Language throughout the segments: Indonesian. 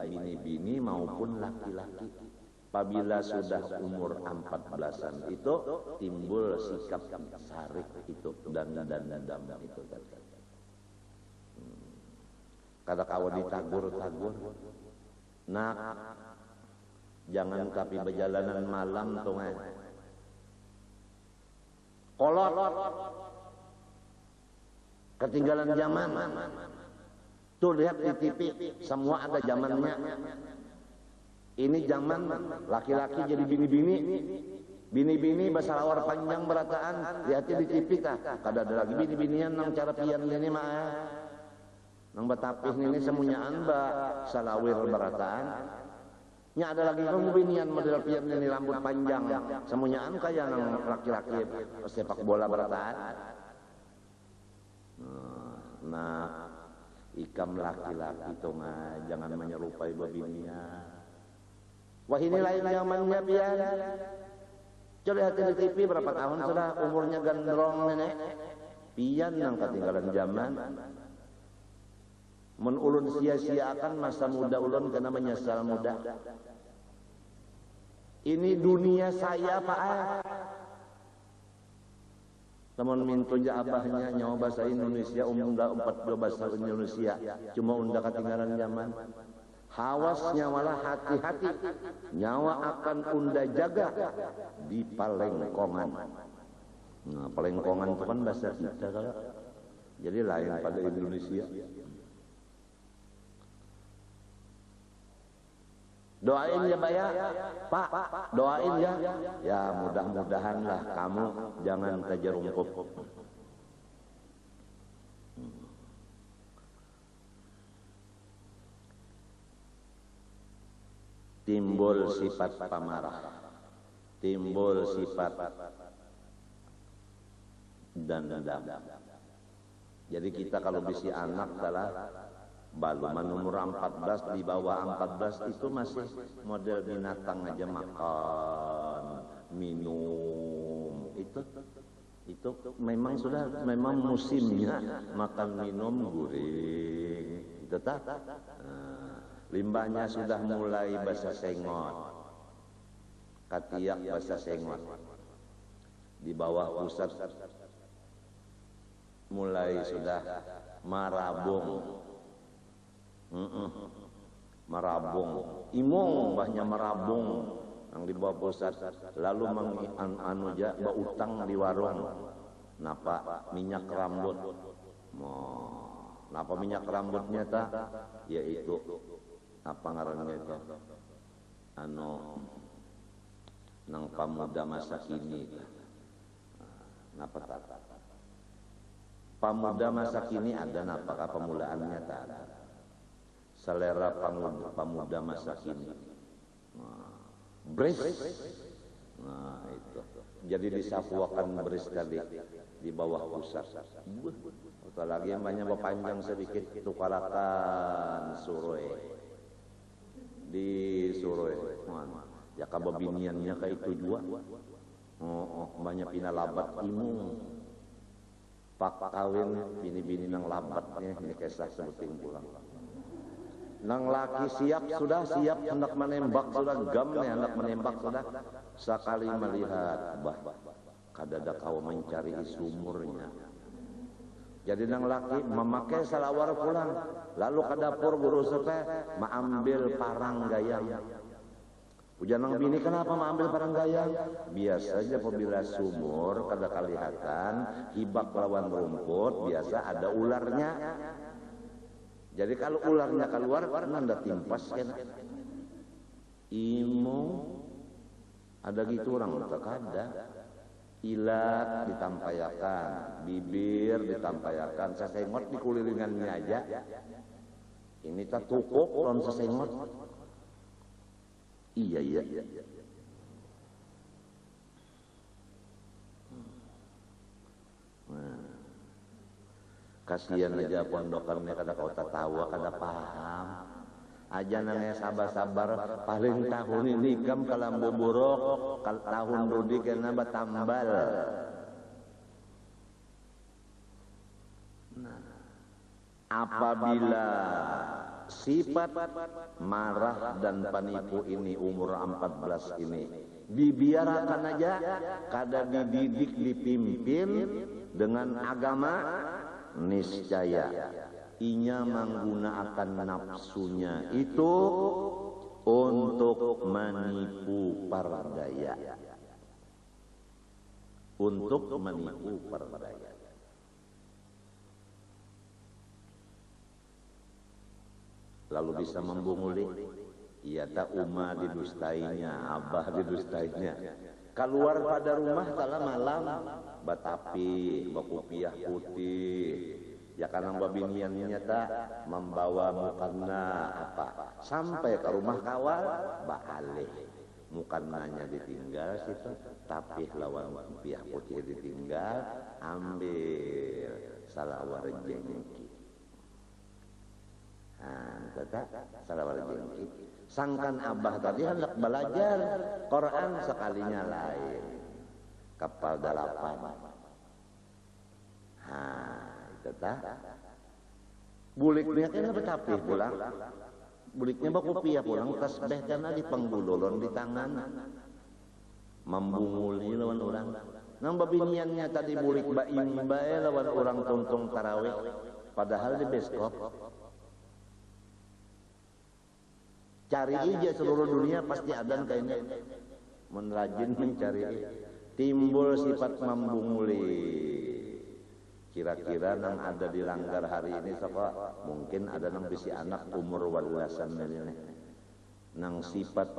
bini-bini maupun laki-laki. Apabila sudah umur 14-an itu timbul sikap sarik itu dan itu tadi. Kada kawa ditagur-tagur. Nak, jangan tapi berjalanan malam tuh kolot, ketinggalan zaman. Tuh lihat di TV, semua ada zamannya. Ini zaman laki-laki jadi bini-bini basalawar panjang berataan, lihat di TV tah. Kada ada lagi bini-binian nang cara pian ini mah. Nang batapih ini semuanyaan ba salawir berataan. Nya ada lagi kamu binian model pian ini rambut panjang, semuanyaan kaya nang laki-laki sepak bola berataan. Nah, ikam laki-laki tuh mah jangan menyerupai babinian. Wah ini lain zamannya pian. Coba lihat di TV berapa tahun sudah umurnya gandrong nenek. Pian yang ketinggalan zaman. Mun ulun sia-siakan masa muda ulun karena menyesal muda. Ini dunia saya Pak. Namun mintunya abahnya nyawa bahasa Indonesia unda 42 bahasa Indonesia cuma unda ketinggalan zaman. Hawas nyawalah hati-hati, nyawa akan unda jaga di Palengkongan. Nah, Palengkongan itu kan bahasa kita kalau jadi lain pada Indonesia. Doain ya Pak ya, Pak, doain ya. Ya mudah-mudahanlah kamu jangan terjerungkup. Timbul sifat pamarah, timbul sifat dan dendam. Jadi kita kalau bisi anak adalah baluman umur 14 di bawah 14 itu masih model binatang aja, makan, minum, itu memang sudah memang musimnya makan minum guring, itu tak. Limbahnya sudah mulai basa sengot, katiak basa sengot, di bawah pusat mulai sudah marabung, marabung, imong bahnya marabung yang di bawah pusat, lalu anuja bautang di warung, napa minyak rambut, napa minyak rambutnya tak, yaitu apa ngarannya itu nang pamuda masa kini. Napa tak pamuda masa kini ada napakah pemulaannya tak ada. Selera pamuda masa kini bris, nah itu jadi disapuakan bris tadi di bawah pusat. Apalagi yang banyak berpanjang sedikit tukarakan suroi di suroi, ya kababiniannya kayak itu juga. Banyak pina labat imung, pak kawin bini-bini nang labatnya ini kisah sebuting pulang. Nang laki siap sudah siap hendak menembak sudah gam nih hendak menembak sudah sekali melihat bah kadada kau mencari sumurnya. Jadi nang laki memakai salawar pulang, lalu ke dapur guru sepe mengambil parang gayang. Pujan nang bini kenapa mengambil parang gayang? Biasanya apabila sumur kada kelihatan hibak lawan rumput biasa ada ularnya. Jadi kalau ularnya keluar nanda timpas kan. Imong ada gitu orang tak ada. Ilat ditampayakan, bibir ditampayakan, sesengot di kulilingannya aja. Ini tak tukuk lawan sesengot. Iya. Nah, kasihan aja pondokannya kada kau tahu, kada paham. Aja nangnya sabar-sabar paling tahun ini kam kalambu buruk tahun rudi kena batambal. Nah, apabila sifat marah dan penipu ini umur 14 ini dibiarkan aja, kada dididik dipimpin dengan agama, niscaya inya menggunakan nafsunya itu untuk menipu pardaya, untuk menipu pardaya. Lalu bisa membunguli, iya tak umah didustainya, abah didustainya. Keluar pada rumah tala malam, batapi, bakupiah putih, ya karena babiniannya tak membawa mukana apa, sampai ke rumah kawal, baalih, mukananya ditinggal situ, tapi lawan piah putih ditinggal, ambil salawar jengki. Tata salawar jengki. Sangkan abah tadi hendak belajar Quran sekalinya lain. Kapal dalapan. Tata buliknya kan betapih pulang. Buliknya baku pia pulang tasbih karena di penggululon di tangan. Membunguli lawan orang. Nang babiniannya tadi bulik baim bae lawan orang tungtung tarawih. Padahal di beskop. Cari aja seluruh dunia pasti ada kayaknya menrajin mencari, timbul sifat membunguli. Kira-kira nang ada dilanggar hari ini siapa? Mungkin ada nang bisi anak umur walasan ini. Nang sifat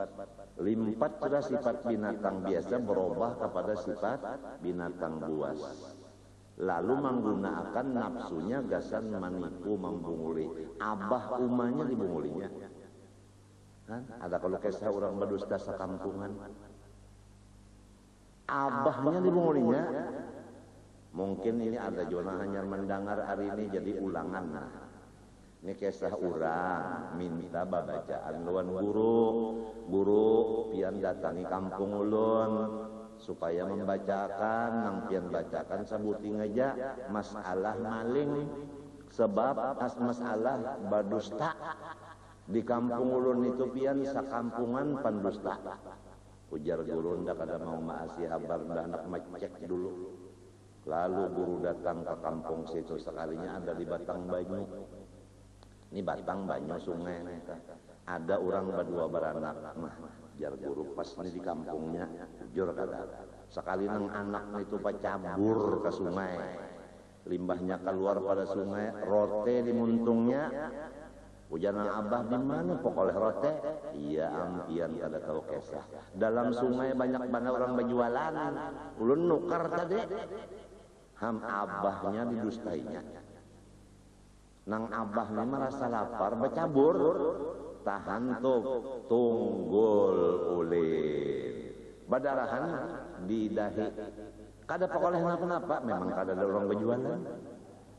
limpat sudah sifat binatang biasa berubah kepada sifat binatang buas. Lalu menggunakan nafsunya gasan menipu membunguli. Abah umahnya dibungulinya. Ada kalau kisah orang berdusta sekampungan, abahnya dibungulinya. Mungkin ini ada Jona hanya mendengar hari ini jadi ulangan. Nah, ini kisah orang minta babacaan lawan guru pian datangi kampung ulun supaya membacakan, nang pian bacakan sabuting aja masalah maling, sebab masalah berdusta. Di kampung ulun itu pian sakampungan pandusta. Ujar guru ndak ada mau maasi habar ndak anak macek dulu. Lalu guru datang ke kampung situ, sekalinya ada di Batang Banyu. Ini Batang Banyu sungai. Ada orang berdua beranak. Nah, jar guru pas ini di kampungnya jujur kata. Sekali nang anak itu pacabur ke sungai. Limbahnya keluar pada sungai, rote di muntungnya. Ujaran abah di mana pokoknya rote? Iya ampian kada tahu kisah. Dalam sungai banyak banget orang berjualan. Ulun nukar tadi. Ham abahnya didustainya. Nang abahnya merasa lapar bercabur. Tahan tuh tunggul ulin. Badarahan di dahi. Kada pokoknya kenapa? Memang kada ada orang berjualan.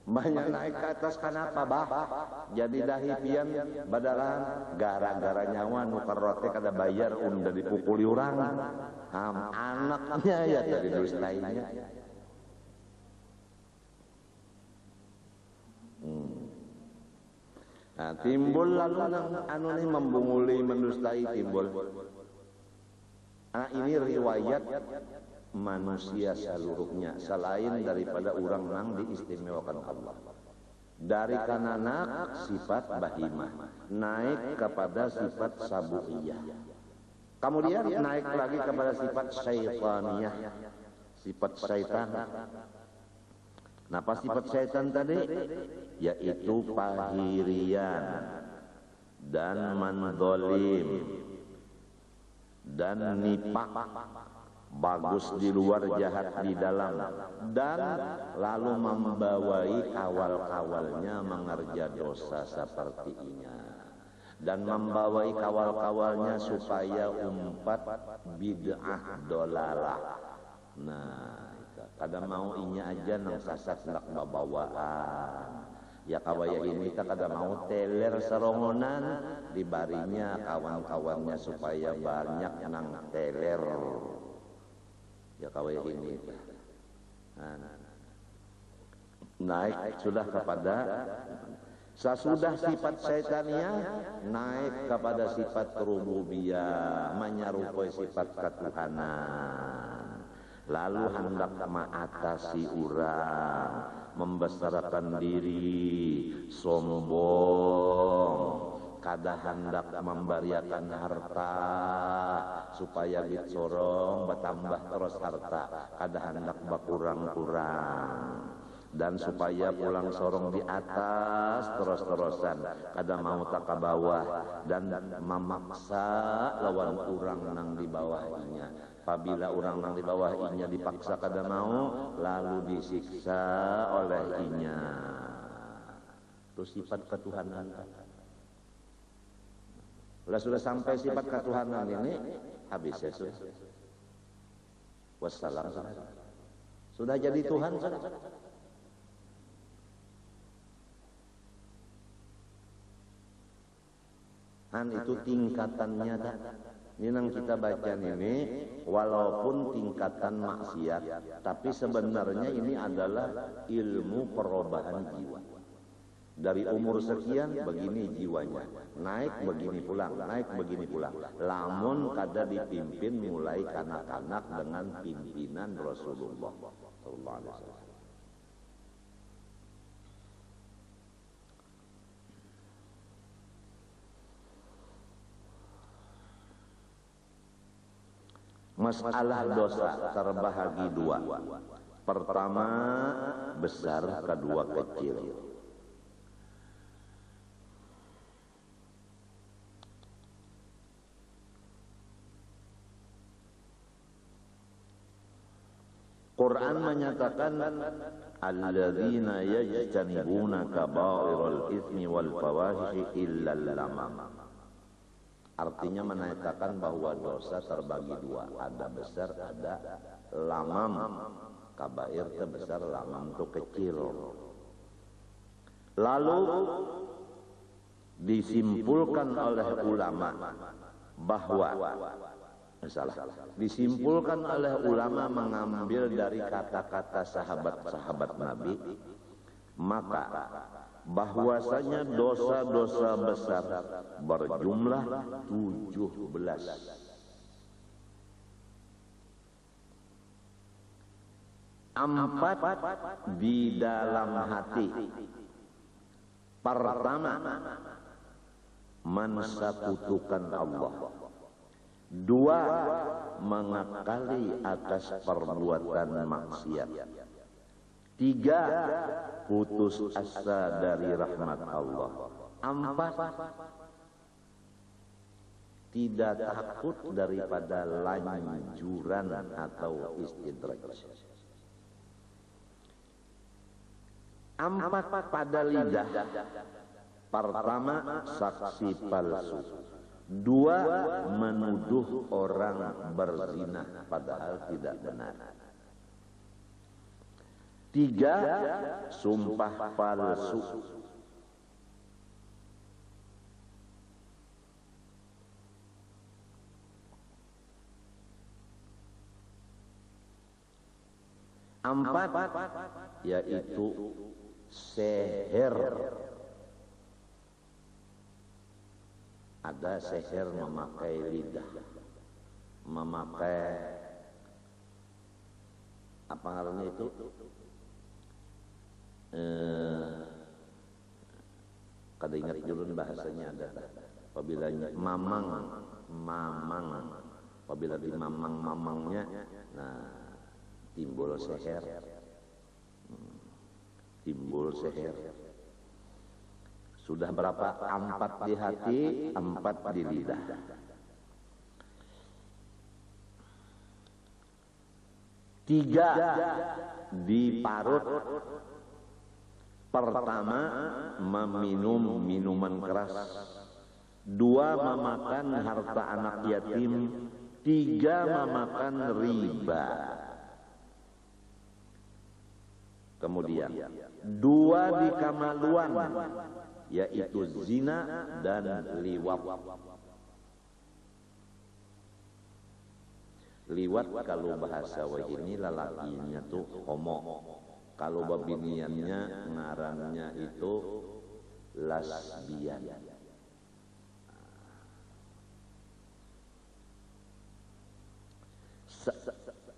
Banyak naik ke atas kenapa bah? Jadi dahi pian badaran gara-gara nyawa nukar rote kada bayar udah dipukuli orang. Anaknya ya tadi dustainya. Nah, timbul lalu anu nih membunguli mendustai timbul. Nah, ini riwayat manusia seluruhnya selain daripada orang nang diistimewakan Allah. Dari kananak sifat bahimah naik kepada sifat sabuiyah. Kemudian naik lagi kepada sifat syaitaniyah, sifat syaitan. Napa sifat syaitan tadi? Yaitu pahirian dan mandolim dan nipak. Bagus di luar, jahat di dalam, dan lalu membawai kawal-kawalnya mengerja dosa sepertinya, dan membawai kawal-kawalnya supaya umpat bid'ah dolalah. Nah, kada mau inya aja nang sasat nak babawaan. Ya kawaya ini tak kada mau teler serongonan dibarinya kawan-kawannya supaya banyak nang teler. Ya kawai ini naik sudah kepada Sesudah sifat syaitaniyah naik kepada sifat rububiyah, menyerupai sifat ketuhanan. Lalu hendak mengatasi orang, membesarkan diri, sombong, kada hendak membariakan harta supaya dicorong bertambah terus harta, kada hendak berkurang-kurang. Dan supaya pulang sorong di atas terus-terusan, kada mau tak ke bawah, dan memaksa lawan orang nang di bawahnya. Apabila orang nang di bawahnya dipaksa kada mau, lalu disiksa oleh inya. Itu sifat ketuhanan. Kalau sudah sampai sifat ketuhanan ini, habis ya sudah. Wassalam. Sudah jadi Tuhan sudah. Itu tingkatannya dah. Ini yang kita baca ini, walaupun tingkatan maksiat, tapi sebenarnya ini adalah ilmu perubahan jiwa. Dari umur sekian begini jiwanya, naik begini pulang, naik begini pulang. Lamun kada dipimpin mulai kanak-kanak dengan pimpinan Rasulullah sallallahu alaihi wasallam. Masalah dosa terbahagi dua. Pertama besar, kedua kecil. Quran menyatakan alladzina yajtanibuna kaba'iral itsmi wal fawahishi illa lamam. Artinya menyatakan bahwa dosa terbagi dua, ada besar, ada lamam. Kabair itu besar, lamam itu kecil. Lalu disimpulkan oleh ulama bahwa disimpulkan oleh ulama mengambil dari kata-kata sahabat-sahabat Nabi, maka bahwasanya dosa-dosa besar berjumlah 17. Empat di dalam hati. Pertama, mensekutukan Allah. Dua, mengakali atas perbuatan maksiat. Tiga, putus asa dari rahmat Allah. Empat, tidak takut daripada lanjuran atau istidraj. Empat pada lidah. Pertama, saksi palsu. Dua, menuduh orang berzina padahal tidak benar. Tiga, sumpah palsu. Empat, yaitu seher. Ada seher memakai lidah, memakai apa namanya itu? Kada ingat dulu bahasanya ada. Apabila mamang, apabila di mamangnya, nah timbul seher, timbul seher. Sudah berapa? Empat di hati, empat di lidah. Tiga di parut. Pertama, meminum minuman keras. Dua, memakan harta anak yatim. Tiga, memakan riba. Kemudian, dua di kamaluan, yaitu zina dan liwat. Liwat kalau bahasa wahini lelakinya tuh homo. Kalau babiniannya ngarannya itu lesbian.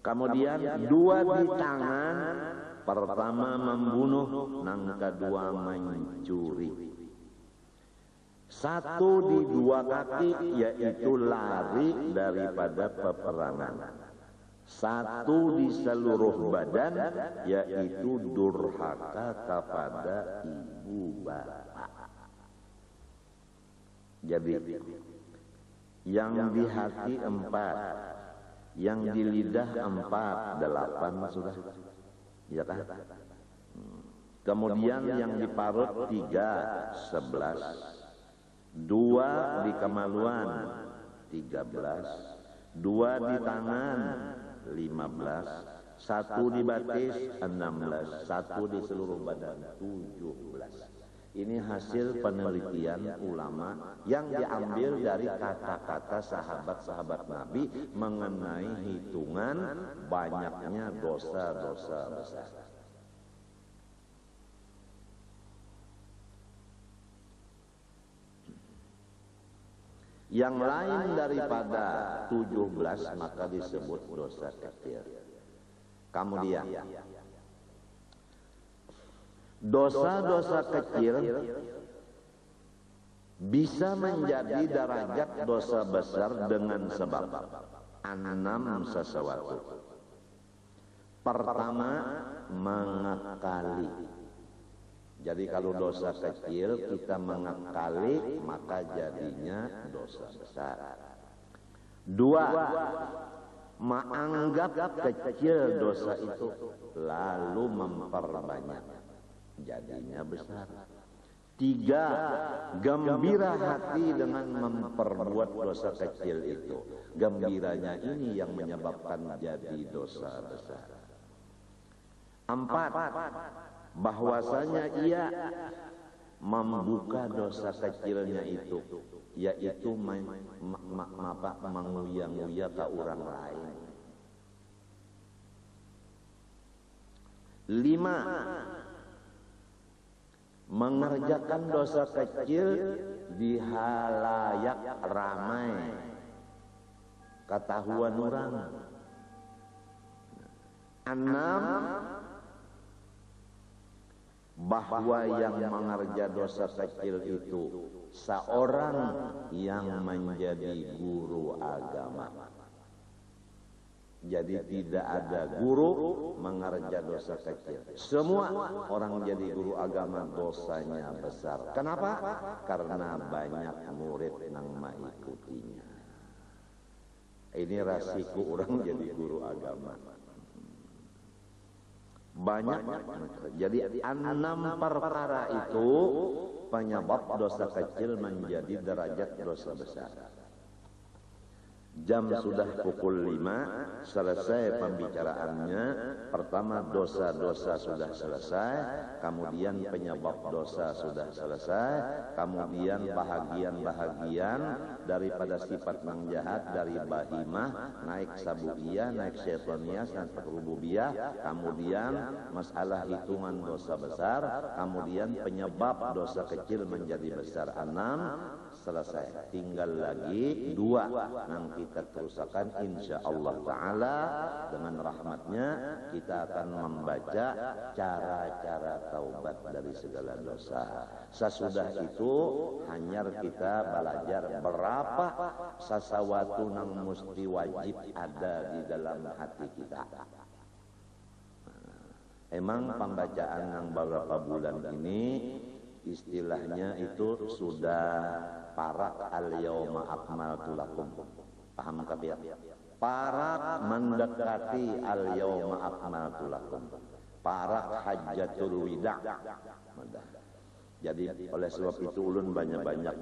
Kemudian dua di tangan, pertama membunuh, nang kedua mencuri. Satu di dua kaki, yaitu lari daripada peperangan. Satu di seluruh badan, yaitu durhaka kepada ibu bapak. Jadi yang di hati 4, yang di lidah 4, 8 sudah, ya kan? Kemudian yang di parut 3, 11. 2 di kemaluan 13, 2 di tangan 15, 1 di batis 16, 1 di seluruh badan 17. Ini hasil penelitian ulama yang diambil dari kata-kata sahabat-sahabat Nabi mengenai hitungan banyaknya dosa-dosa besar. Yang lain daripada 17 maka disebut dosa kecil. Kemudian dosa-dosa kecil bisa menjadi derajat dosa besar dengan sebab 6 sesuatu. Pertama, mengakali. Jadi kalau dosa kecil kita mengakali maka jadinya dosa besar. 2, menganggap kecil dosa itu lalu memperbanyak, jadinya besar. 3, gembira hati dengan memperbuat dosa kecil itu. Gembiranya ini yang menyebabkan jadi dosa besar. 4, bahwasanya ia membuka dosa kecilnya itu, yaitu menguya-nguya ke orang lain. 5, mengerjakan dosa kecil di halayak ramai, ketahuan orang. 6, bahwa yang mengerja dosa kecil itu seorang yang menjadi guru agama. Jadi tidak ada guru mengerja dosa kecil. Semua orang jadi guru agama dosanya besar. Kenapa? Karena banyak murid yang mengikutinya. Ini resiko orang jadi guru agama. Banyak. Jadi 6 perkara itu penyebab dosa kecil menjadi derajat dosa besar. Jam sudah pukul 5, selesai pembicaraannya. Pertama, dosa-dosa sudah selesai, kemudian penyebab dosa sudah selesai, kemudian bahagian-bahagian daripada sifat yang jahat dari bahimah naik sabuiyah, naik syaitoniyah, sampai rububiyah, kemudian masalah hitungan dosa besar, kemudian penyebab dosa kecil menjadi besar. 6 selesai. Tinggal lagi 2 yang kita terusakan insyaallah ta'ala. Dengan rahmatnya kita akan membaca cara-cara taubat dari segala dosa. Sesudah itu hanya kita belajar berapa sesuatu yang mesti wajib ada di dalam hati kita. Emang pembacaan yang beberapa bulan ini istilahnya itu sudah parak al-yawma akmaltu lakum. Paham kabeh? Parak mendekati al-yawma akmaltu lakum. Parak hajjatul wida'. Jadi oleh sebab itu ulun banyak-banyak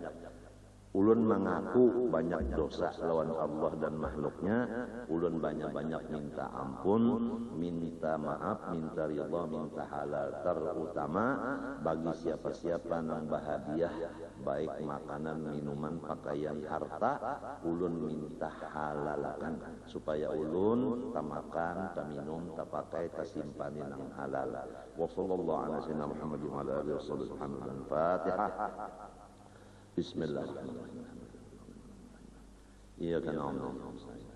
Ulun mengaku banyak dosa lawan Allah dan makhluknya. Ulun banyak-banyak minta ampun, minta maaf, minta ridha, minta halal. Terutama bagi siapa-siapa yang bahagia, baik makanan, minuman, pakaian, harta, ulun minta halalkan supaya ulun tak makan, tak minum, tak pakai, tak simpan yang halal. Wa sallallahu ala sayyidina Muhammadin wa ala alihi wasallam. Fatihah. Bismillahirrahmanirrahim. Iyyaka na'budu wa iyyaka nasta'in.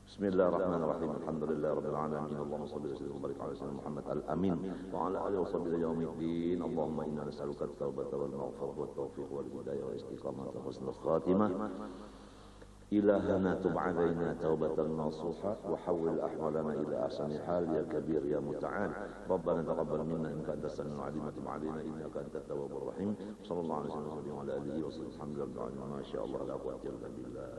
Bismillahirrahmanirrahim. Alhamdulillahirabbil alamin. Allahumma shalli wa sallim wa barik ala sayyidina Muhammad al-amin wa ala alihi wa sahbihi yaumiddin. Allahumma inna nas'aluka at-taubata wal maghfirata wat tawfiq wal hidayah wal istiqamah wa husnul khatimah. إلهنا تب علينا توبة نصوحة وحول أحوالنا إلى أحسن حال يا كبير يا متعال. ربنا تقبل منا إنك أنت السميع العليم وتب علينا إنك أنت التواب الرحيم. صلى الله عليه وسلم وعلى آله وصحبه. الحمد لله ما شاء الله لا قوة إلا بالله.